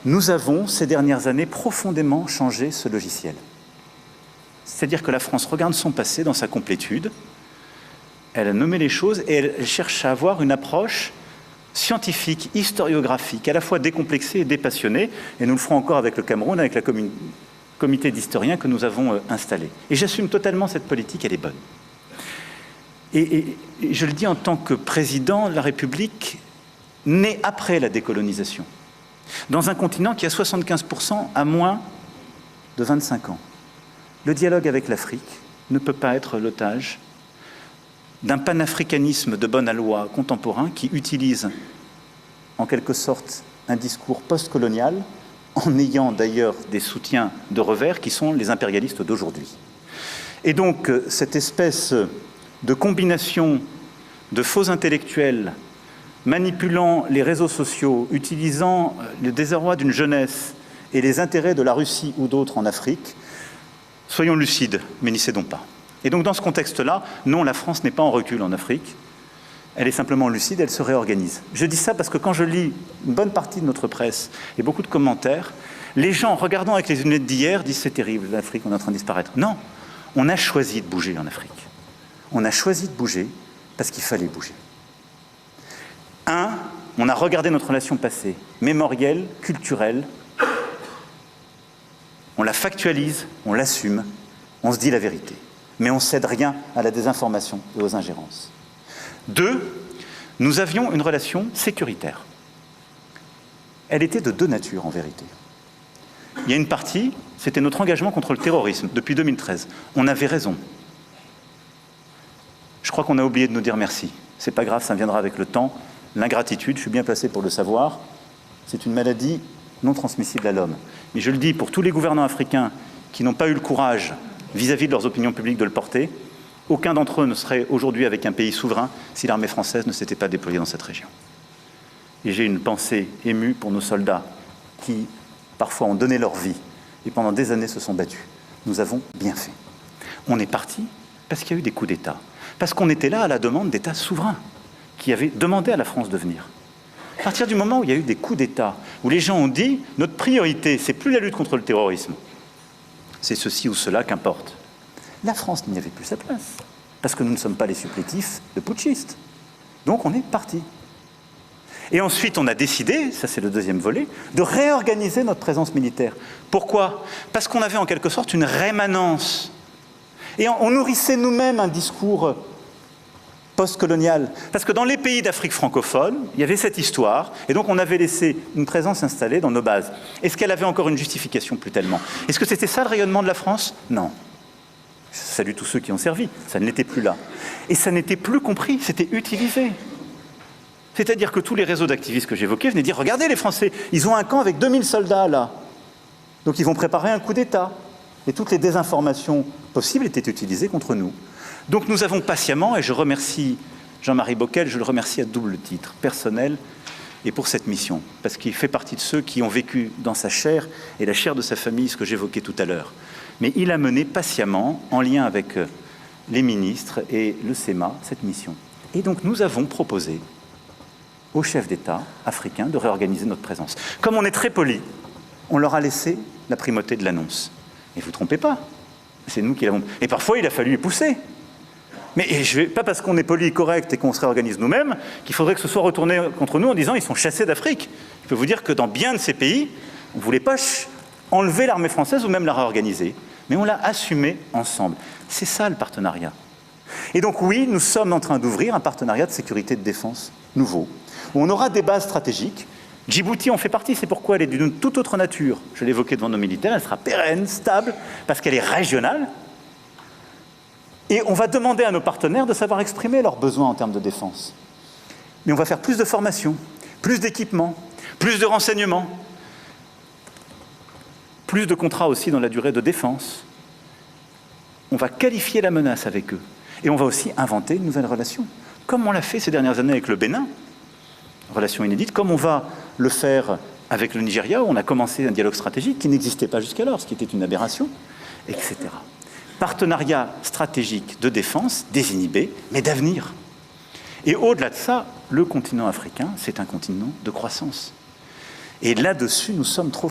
nous avons, ces dernières années, profondément changé ce logiciel. C'est-à-dire que la France regarde son passé dans sa complétude, elle a nommé les choses et elle cherche à avoir une approche scientifique, historiographique, à la fois décomplexée et dépassionnée, et nous le ferons encore avec le Cameroun, avec le comité d'historiens que nous avons installé. Et j'assume totalement cette politique, elle est bonne. Et je le dis en tant que président de la République, né après la décolonisation, dans un continent qui a 75% à moins de 25 ans. Le dialogue avec l'Afrique ne peut pas être l'otage d'un panafricanisme de bonne aloi contemporain qui utilise en quelque sorte un discours post-colonial en ayant d'ailleurs des soutiens de revers qui sont les impérialistes d'aujourd'hui. Et donc cette espèce de combination de faux intellectuels manipulant les réseaux sociaux, utilisant le désarroi d'une jeunesse et les intérêts de la Russie ou d'autres en Afrique, soyons lucides, mais n'y cédons pas. Et donc dans ce contexte-là, non, la France n'est pas en recul en Afrique, elle est simplement lucide, elle se réorganise. Je dis ça parce que quand je lis une bonne partie de notre presse et beaucoup de commentaires, les gens, regardant avec les lunettes d'hier, disent c'est terrible, l'Afrique, on est en train de disparaître. Non, on a choisi de bouger en Afrique. On a choisi de bouger parce qu'il fallait bouger. On a regardé notre relation passée, mémorielle, culturelle, on la factualise, on l'assume, on se dit la vérité. Mais on ne cède rien à la désinformation et aux ingérences. 2, nous avions une relation sécuritaire. Elle était de deux natures, en vérité. Il y a une partie, c'était notre engagement contre le terrorisme, depuis 2013. On avait raison. Je crois qu'on a oublié de nous dire merci. C'est pas grave, ça viendra avec le temps. L'ingratitude, je suis bien placé pour le savoir, c'est une maladie non transmissible à l'homme. Mais je le dis pour tous les gouvernants africains qui n'ont pas eu le courage, vis-à-vis de leurs opinions publiques, de le porter, aucun d'entre eux ne serait aujourd'hui avec un pays souverain si l'armée française ne s'était pas déployée dans cette région. Et j'ai une pensée émue pour nos soldats qui, parfois, ont donné leur vie et pendant des années se sont battus. Nous avons bien fait. On est parti parce qu'il y a eu des coups d'État. Parce qu'on était là à la demande d'États souverains qui avaient demandé à la France de venir. À partir du moment où il y a eu des coups d'État, où les gens ont dit « notre priorité, c'est plus la lutte contre le terrorisme, c'est ceci ou cela, qu'importe », la France n'y avait plus sa place, parce que nous ne sommes pas les supplétifs de putschistes. Donc on est parti. Et ensuite, on a décidé, ça c'est le deuxième volet, de réorganiser notre présence militaire. Pourquoi? Parce qu'on avait en quelque sorte une rémanence. Et on nourrissait nous-mêmes un discours post-colonial. Parce que dans les pays d'Afrique francophone, il y avait cette histoire, et donc on avait laissé une présence installée dans nos bases. Est-ce qu'elle avait encore une justification? Plus tellement. Est-ce que c'était ça le rayonnement de la France? Non. Je salue tous ceux qui ont servi, ça ne l'était plus là. Et ça n'était plus compris, c'était utilisé. C'est-à-dire que tous les réseaux d'activistes que j'évoquais venaient dire « Regardez les Français, ils ont un camp avec 2000 soldats là. Donc ils vont préparer un coup d'État. » Et toutes les désinformations possibles étaient utilisées contre nous. Donc nous avons patiemment, et je remercie Jean-Marie Bockel, je le remercie à double titre, personnel et pour cette mission, parce qu'il fait partie de ceux qui ont vécu dans sa chair et la chair de sa famille, ce que j'évoquais tout à l'heure. Mais il a mené patiemment, en lien avec les ministres et le SEMA, cette mission. Et donc nous avons proposé aux chefs d'État africains de réorganiser notre présence. Comme on est très poli, on leur a laissé la primauté de l'annonce. Mais vous ne trompez pas, c'est nous qui l'avons... Et parfois, il a fallu les pousser. Mais pas parce qu'on est poli et correct et qu'on se réorganise nous-mêmes qu'il faudrait que ce soit retourné contre nous en disant « ils sont chassés d'Afrique ». Je peux vous dire que dans bien de ces pays, on ne voulait pas enlever l'armée française ou même la réorganiser. Mais on l'a assumé ensemble. C'est ça le partenariat. Et donc oui, nous sommes en train d'ouvrir un partenariat de sécurité et de défense nouveau, où on aura des bases stratégiques. Djibouti en fait partie, c'est pourquoi elle est d'une toute autre nature. Je l'ai évoqué devant nos militaires, elle sera pérenne, stable, parce qu'elle est régionale. Et on va demander à nos partenaires de savoir exprimer leurs besoins en termes de défense. Mais on va faire plus de formation, plus d'équipements, plus de renseignements, plus de contrats aussi dans la durée de défense. On va qualifier la menace avec eux. Et on va aussi inventer une nouvelle relation, comme on l'a fait ces dernières années avec le Bénin, relation inédite, comme on va le faire avec le Nigeria, où on a commencé un dialogue stratégique qui n'existait pas jusqu'alors, ce qui était une aberration, etc. Partenariat stratégique de défense, désinhibé, mais d'avenir. Et au-delà de ça, le continent africain, c'est un continent de croissance. Et là-dessus, nous sommes trop